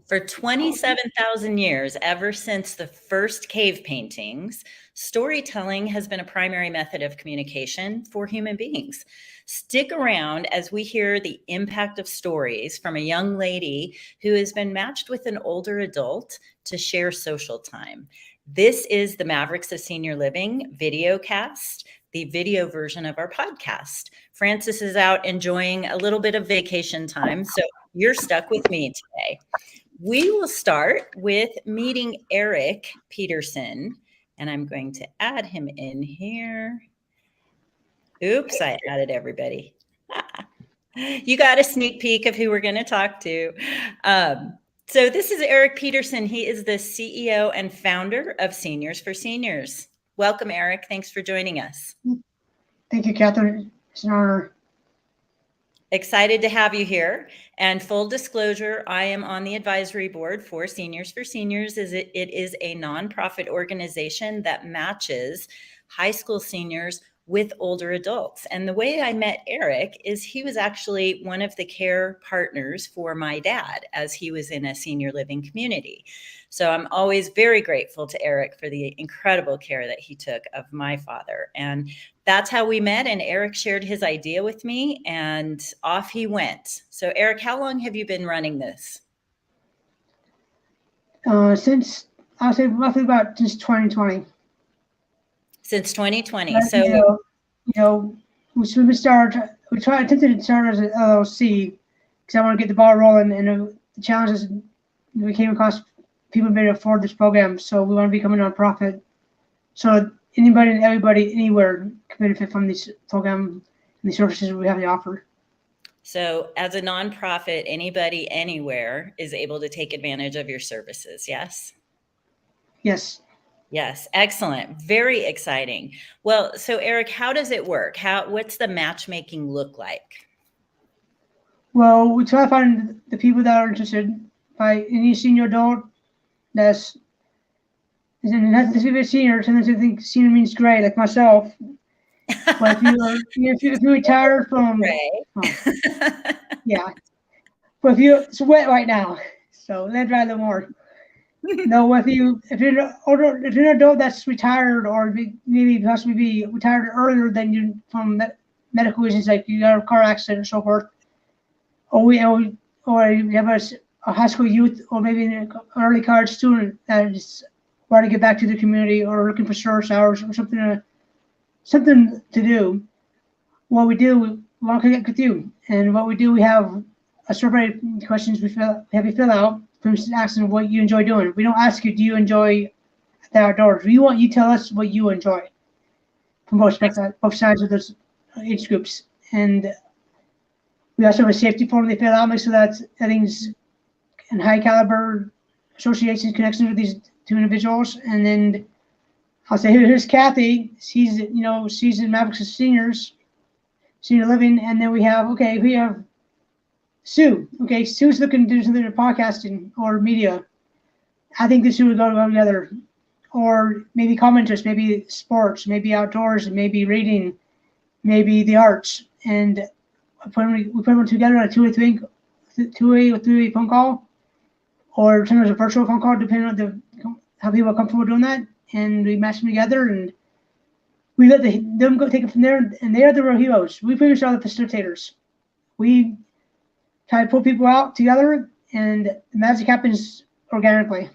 For 27,000 years, ever since the first cave paintings, storytelling has been a primary method of communication for human beings. Stick around as we hear the impact of stories from a young lady who has been matched with an older adult to share social time. This is the Mavericks of Senior Living video cast, the video version of our podcast. Francis is out enjoying a little bit of vacation time, so you're stuck with me today. We will start with meeting Eric Peterson, and I'm going to add him in here. Oops, I added everybody. You got a sneak peek of who we're going to talk to. So this is Eric Peterson. He is the CEO and founder of Seniors for Seniors. Welcome, Eric. Thanks for joining us. Thank you, Catherine. It's an honor. Excited to have you here. And full disclosure, I am on the advisory board for Seniors for Seniors. It is a nonprofit organization that matches high school seniors with older adults. And the way I met Eric is he was actually one of the care partners for my dad as he was in a senior living community. So I'm always very grateful to Eric for the incredible care that he took of my father. And that's how we met. And Eric shared his idea with me and off he went. So Eric, how long have you been running this? Since, I'll say roughly about since 2020. Since 2020. But, so, we attempted to start as an LLC because I want to get the ball rolling. And the challenges we came across, people may afford this program. So we want to become a nonprofit. So anybody and everybody anywhere can benefit from this program and the services we have to offer. So as a nonprofit, anybody anywhere is able to take advantage of your services, yes? Yes. Yes, excellent. Very exciting. Well, so Eric, how does it work? What's the matchmaking look like? Well, we try to find the people that are interested by any senior adult that's, and not to be a senior, sometimes I think senior means gray, like myself. But if you're retired from yeah. But it's wet right now, so let dry a little more. No, if you're an adult that's retired or maybe possibly be retired earlier than you from medical reasons, like you got a car accident or so forth, or you have a high school youth or maybe an early college student that is wanting to get back to the community or looking for service hours or something to do. What we do, we want to connect with you, and what we do, we have a survey questions we have you fill out. For instance, asking what you enjoy doing. We don't ask you, do you enjoy the outdoors? We want you to tell us what you enjoy from both sides of those age groups. And we also have a safety form they fill out, make sure that everything's in high caliber associations, connections with these two individuals. And then I'll say, here's Kathy. She's in Mavericks of Seniors, Senior Living. And then we have Sue. Okay, Sue's looking to do something in podcasting or media. I think the two would go together. Or maybe common interest, maybe sports, maybe outdoors, maybe reading, maybe the arts. And we put them together on a two-way or three-way phone call, or sometimes a virtual phone call, depending on how people are comfortable doing that. And we match them together, and we let them go take it from there. And they are the real heroes. We pretty much are the facilitators. We try to pull people out together, and the magic happens organically.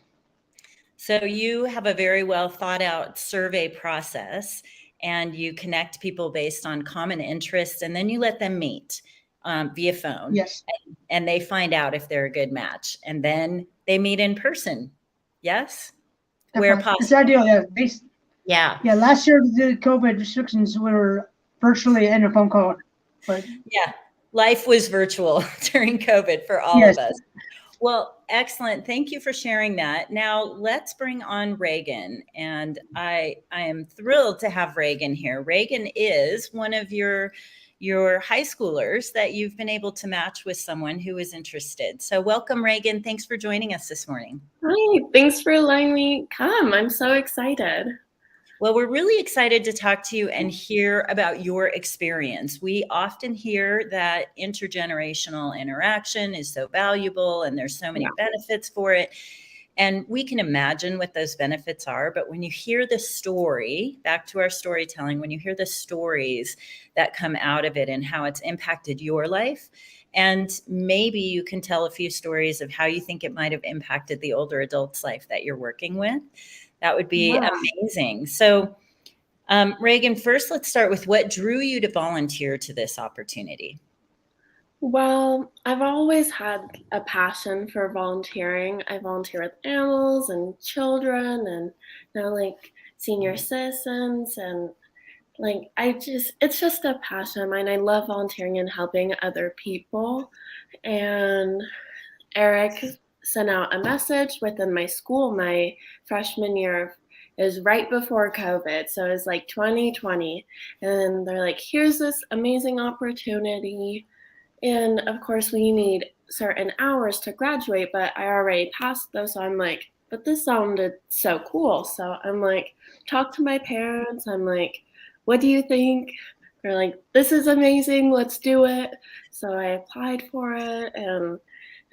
So you have a very well thought out survey process, and you connect people based on common interests, and then you let them meet via phone. Yes. And they find out if they're a good match, and then they meet in person. Yes? Where possible. It's ideal, yeah. Yeah, last year the COVID restrictions were virtually in a phone call. But yeah. Life was virtual during COVID for all of us. Well, excellent. Thank you for sharing that. Now let's bring on Reagan. And I am thrilled to have Reagan here. Reagan is one of your high schoolers that you've been able to match with someone who is interested. So welcome, Reagan. Thanks for joining us this morning. Hi, thanks for letting me come. I'm so excited. Well, we're really excited to talk to you and hear about your experience. We often hear that intergenerational interaction is so valuable and there's so many Yeah. benefits for it. And we can imagine what those benefits are. But when you hear the story, back to our storytelling, when you hear the stories that come out of it and how it's impacted your life, and maybe you can tell a few stories of how you think it might have impacted the older adult's life that you're working with, that would be Yeah. amazing. So, Reagan, first, let's start with what drew you to volunteer to this opportunity. Well, I've always had a passion for volunteering. I volunteer with animals and children and now like senior citizens and like it's just a passion of mine. I love volunteering and helping other people. And Eric sent out a message within my school. My freshman year is right before COVID, so it was like 2020. And they're like, here's this amazing opportunity. And of course, we need certain hours to graduate, but I already passed those. So I'm like, but this sounded so cool. So I'm like, talk to my parents. I'm like, what do you think? They're like, this is amazing. Let's do it. So I applied for it and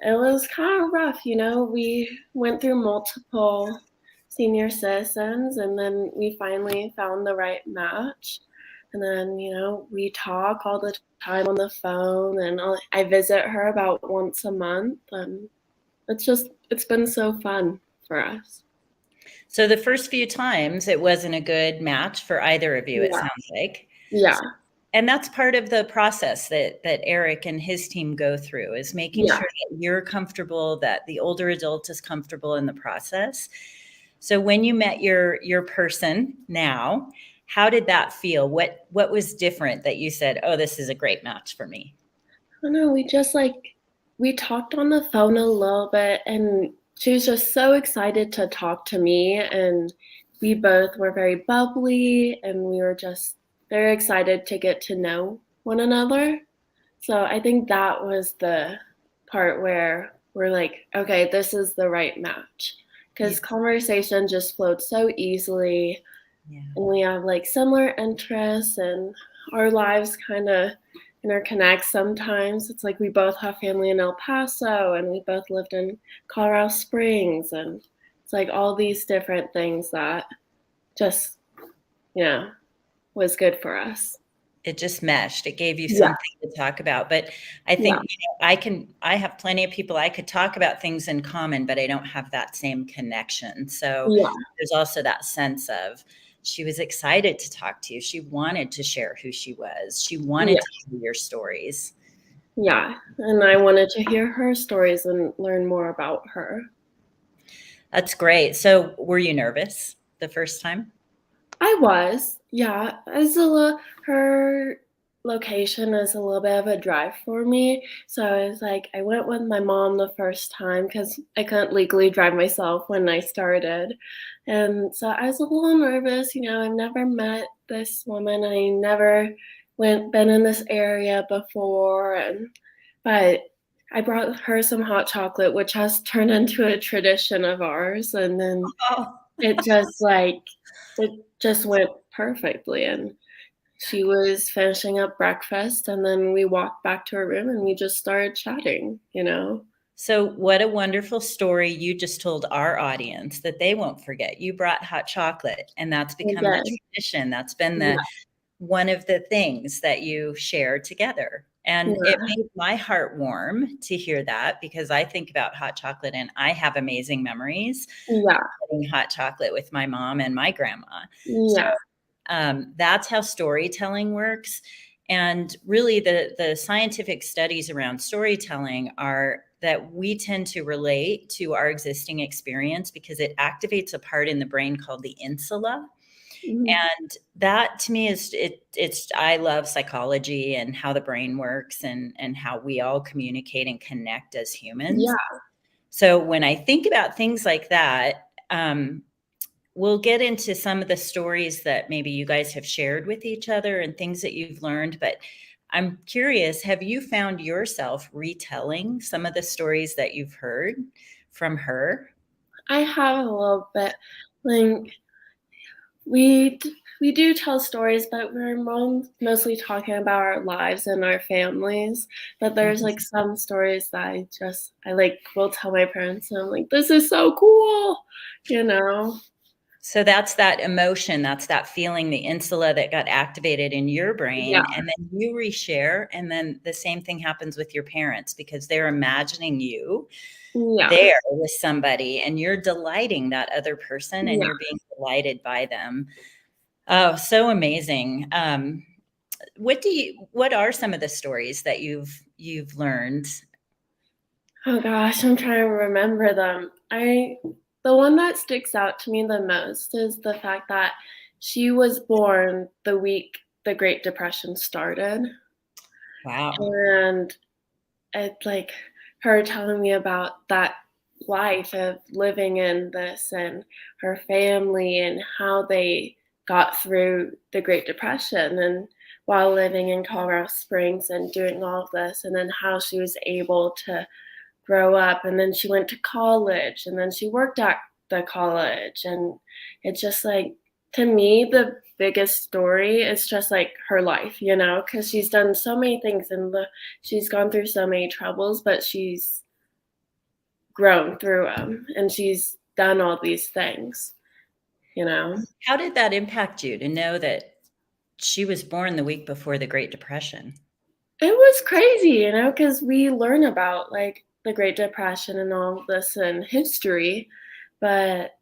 it was kind of rough. We went through multiple senior citizens and then we finally found the right match. And then, we talk all the time on the phone and I visit her about once a month. And it's been so fun for us. So the first few times it wasn't a good match for either of you, it Yeah. sounds like. Yeah. And that's part of the process that Eric and his team go through, is making Yeah. sure that you're comfortable, that the older adult is comfortable in the process. So when you met your person now, how did that feel? What was different that you said, oh, this is a great match for me? I don't know, we talked on the phone a little bit and she was just so excited to talk to me and we both were very bubbly and we were just very excited to get to know one another. So I think that was the part where we're like, okay, this is the right match. Because conversation just flowed so easily. Yeah. And we have like similar interests and our lives kind of interconnect sometimes. It's like we both have family in El Paso and we both lived in Colorado Springs. And it's like all these different things that just, was good for us. It just meshed. It gave you something to talk about. But I think I have plenty of people I could talk about things in common, but I don't have that same connection. So there's also that sense of she was excited to talk to you. She wanted to share who she was. She wanted to hear your stories. Yeah. And I wanted to hear her stories and learn more about her. That's great. So were you nervous the first time? I was, yeah. Her location is a little bit of a drive for me. So I was like, I went with my mom the first time because I couldn't legally drive myself when I started. And so I was a little nervous. I've never met this woman. I never been in this area before. But I brought her some hot chocolate, which has turned into a tradition of ours. And then it just went perfectly. And she was finishing up breakfast and then we walked back to her room and we just started chatting. So what a wonderful story you just told our audience that they won't forget. You brought hot chocolate and that's become the tradition. That's been one of the things that you share together. And it made my heart warm to hear that because I think about hot chocolate and I have amazing memories getting hot chocolate with my mom and my grandma. So that's how storytelling works. And really the scientific studies around storytelling are that we tend to relate to our existing experience because it activates a part in the brain called the insula. And that to me it's I love psychology and how the brain works and how we all communicate and connect as humans. So when I think about things like that, we'll get into some of the stories that maybe you guys have shared with each other and things that you've learned. But I'm curious, have you found yourself retelling some of the stories that you've heard from her? I have a little bit. Like we do tell stories, but we're mostly talking about our lives and our families. But there's like some stories that I like will tell my parents, and I'm like, this is so cool, you know? So that's that emotion, that's that feeling, the insula that got activated in your brain, Yeah, and then you reshare, and then the same thing happens with your parents because they're imagining you yeah, there with somebody, and you're delighting that other person, and yeah. you're being delighted by them. Oh, so amazing. What are some of the stories that you've learned? Oh gosh, I'm trying to remember them. The one that sticks out to me the most is the fact that she was born the week the Great Depression started. Wow. And it's like her telling me about that life of living in this and her family and how they got through the Great Depression and while living in Colorado Springs and doing all of this, and then how she was able to grow up, and then she went to college, and then she worked at the college, and it's just like, to me, the biggest story is just like her life, you know, because she's done so many things and she's gone through so many troubles, but she's grown through them, and she's done all these things, you know. How did that impact you to know that she was born the week before the Great Depression? It was crazy, you know, because we learn about like the Great Depression and all this in history, but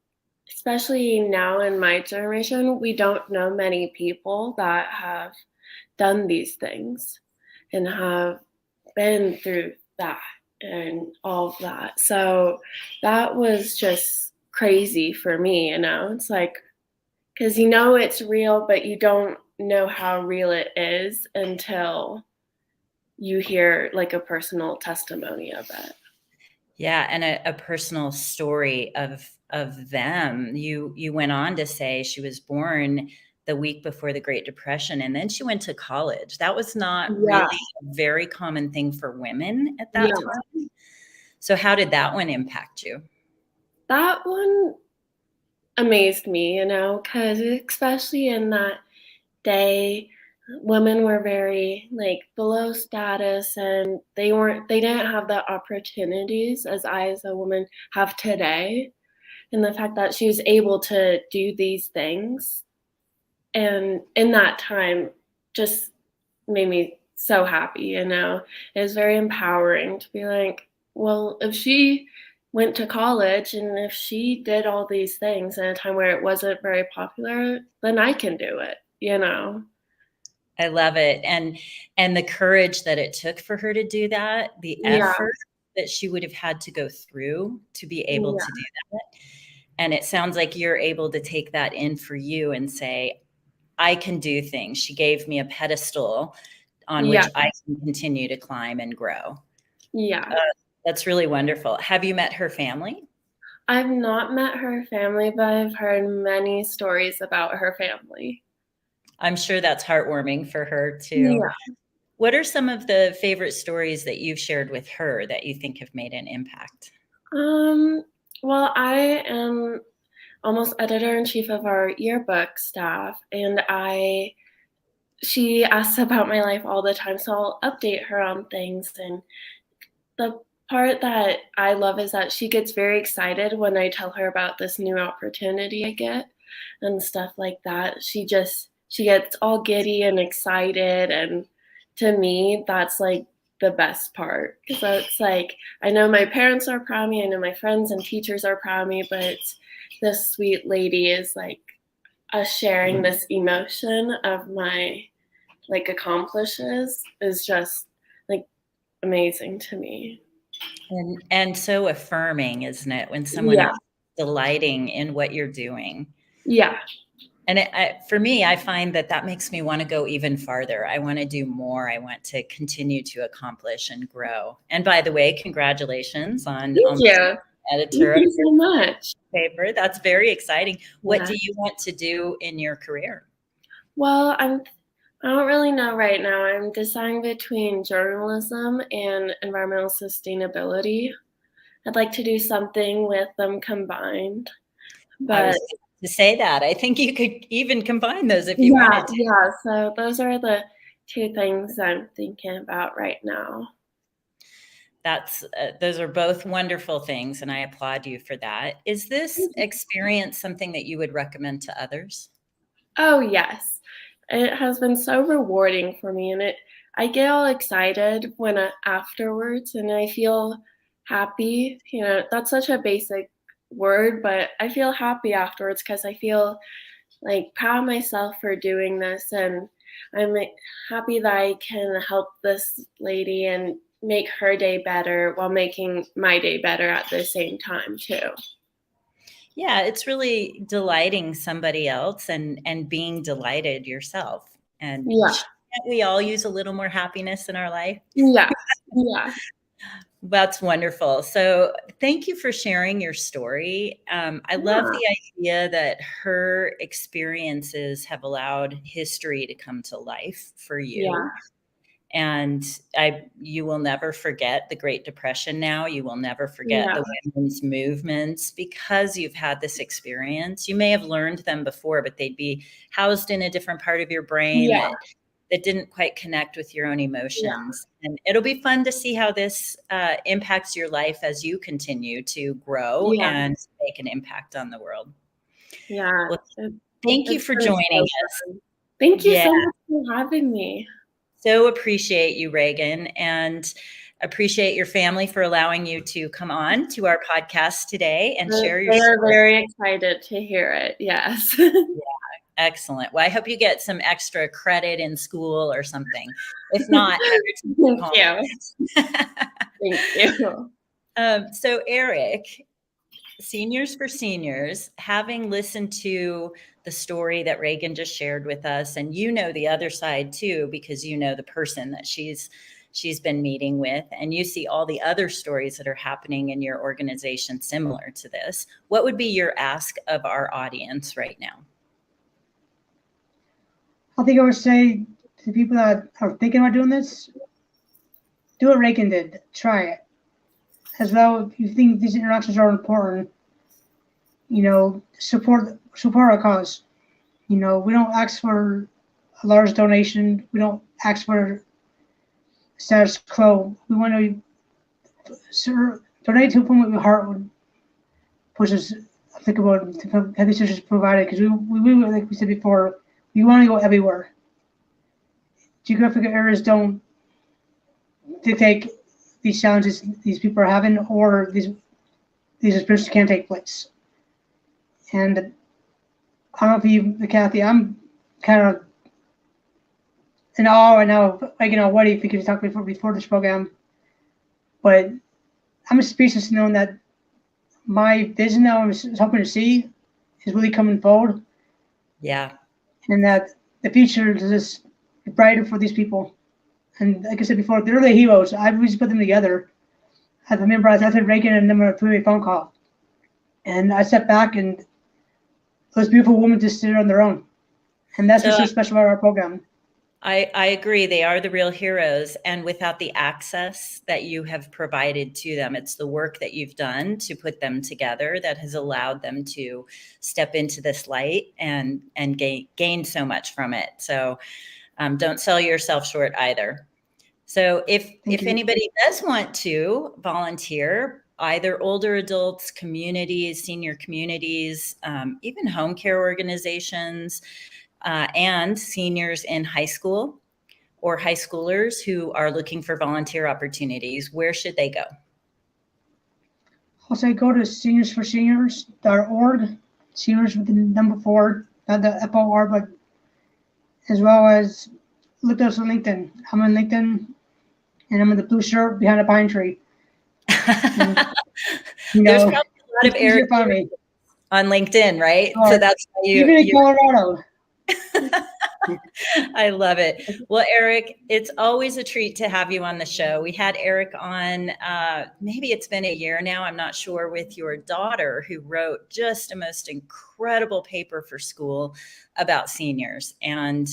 especially now in my generation, we don't know many people that have done these things and have been through that and all of that. So that was just crazy for me, you know? It's like, because you know it's real, but you don't know how real it is until you hear like a personal testimony of it. Yeah, and a personal story of them. You went on to say she was born the week before the Great Depression, and then she went to college. That was not Yeah. really a very common thing for women at that Yeah. time. So how did that one impact you? That one amazed me, you know, because especially in that day, women were very like below status and they didn't have the opportunities as I as a woman have today. And the fact that she was able to do these things and in that time just made me so happy, you know. It was very empowering to be like, well, if she went to college and if she did all these things at a time where it wasn't very popular, then I can do it, you know. I love it, and the courage that it took for her to do that, the Yeah, effort that she would have had to go through to be able yeah, to do that, and it sounds like you're able to take that in for you and say, "I can do things." She gave me a pedestal on yeah, which I can continue to climb and grow. yeah. That's really wonderful. Have you met her family? I've not met her family, but I've heard many stories about her family. I'm sure that's heartwarming for her too. Yeah. What are some of the favorite stories that you've shared with her that you think have made an impact? Um, well, I am almost editor-in-chief of our yearbook staff, and she asks about my life all the time, so I'll update her on things, and the part that I love is that she gets very excited when I tell her about this new opportunity I get and stuff like that. She gets all giddy and excited, and to me, that's like the best part because it's like I know my parents are proud of me, I know my friends and teachers are proud of me, but this sweet lady is like us sharing this emotion of my like accomplishes is just like amazing to me. And so affirming, isn't it, when someone Yeah. is delighting in what you're doing? Yeah. And for me, I find that that makes me want to go even farther. I want to do more. I want to continue to accomplish and grow. And by the way, congratulations Thank on being you. editor Thank of you your so much. paper. That's very exciting. What Yeah. do you want to do in your career? Well, I don't really know right now. I'm deciding between journalism and environmental sustainability. I'd like to do something with them combined, I but was to say that. I think you could even combine those if you Yeah, wanted to. yeah. So those are the two things I'm thinking about right now. That's those are both wonderful things, and I applaud you for that. Is this experience something that you would recommend to others? Oh, yes. It has been so rewarding for me, and I get all excited when afterwards, and I feel happy. You know, that's such a basic word, but I feel happy afterwards because I feel like proud of myself for doing this, and I'm happy that I can help this lady and make her day better while making my day better at the same time too. Yeah, it's really delighting somebody else and being delighted yourself. And Yeah. can't we all use a little more happiness in our life? Yes. Yeah. That's wonderful. So thank you for sharing your story. I love Yeah. the idea that her experiences have allowed history to come to life for Yeah. you. And you will never forget the Great Depression now. You will never forget Yeah. the women's movements because you've had this experience. You may have learned them before, but they'd be housed in a different part of your brain Yeah. that didn't quite connect with your own Yeah. emotions. And it'll be fun to see how this impacts your life as you continue to grow Yeah. and make an impact on the world. Yeah. Well, thank you It's for been joining so us. fun. Thank you Yeah. so much for having me. So appreciate you, Reagan, and appreciate your family for allowing you to come on to our podcast today and share your They are story. very excited to hear it. Yes. Excellent. Well, I hope you get some extra credit in school or something. If not, Thank you. Thank you. So Eric, Seniors for Seniors, having listened to the story that Reagan just shared with us, and you know the other side too, because you know the person that she's been meeting with, and you see all the other stories that are happening in your organization similar to this. What would be your ask of our audience right now? I think I would say to people that are thinking about doing this, do what Reagan did. Try it. As well, if you think these interactions are important, support our cause. We don't ask for a large donation. We don't ask for status quo. We want to donate to a point where heart would push us think about to have these services provided, because we like we said before, we want to go everywhere. Geographic areas don't dictate these challenges these people are having, or these experiences can't take place. And I don't know if you, Kathy, I'm kind of in awe right now. What if we could talk before this program, but I'm speechless knowing that my vision that I was hoping to see is really coming forward. Yeah. And that the future is just brighter for these people. And like I said before, they're the heroes. I always put them together. I remember I had Reagan and them on a three-way phone call. And I stepped back, and those beautiful women just stood on their own. And that's what's so special about our program. I agree. They are the real heroes. And without the access that you have provided to them, it's the work that you've done to put them together that has allowed them to step into this light and gain so much from it. So don't sell yourself short either. So if anybody does want to volunteer, either older adults, communities, senior communities, even home care organizations, and seniors in high school or high schoolers who are looking for volunteer opportunities, where should they go? I'll say go to seniorsforseniors.org, seniors with the number 4, not the FOR, but as well as look us on LinkedIn. I'm on LinkedIn, and I'm in the blue shirt behind a pine tree. And, there's probably a lot of Eric on LinkedIn, right? Or so that's why even in Colorado. I love it. Well, Eric, it's always a treat to have you on the show. We had Eric on, maybe it's been a year now, I'm not sure, with your daughter, who wrote just a most incredible paper for school about seniors. And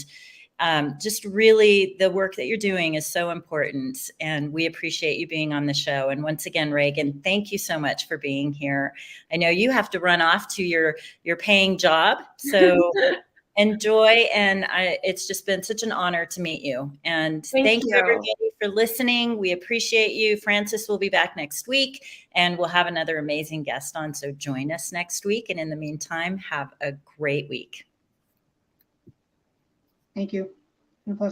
Just really the work that you're doing is so important, and we appreciate you being on the show. And once again, Reagan, thank you so much for being here. I know you have to run off to your paying job, so enjoy. And it's just been such an honor to meet you. And thank you everybody for listening. We appreciate you. Francis will be back next week, and we'll have another amazing guest on. So join us next week. And in the meantime, have a great week. Thank you. My pleasure.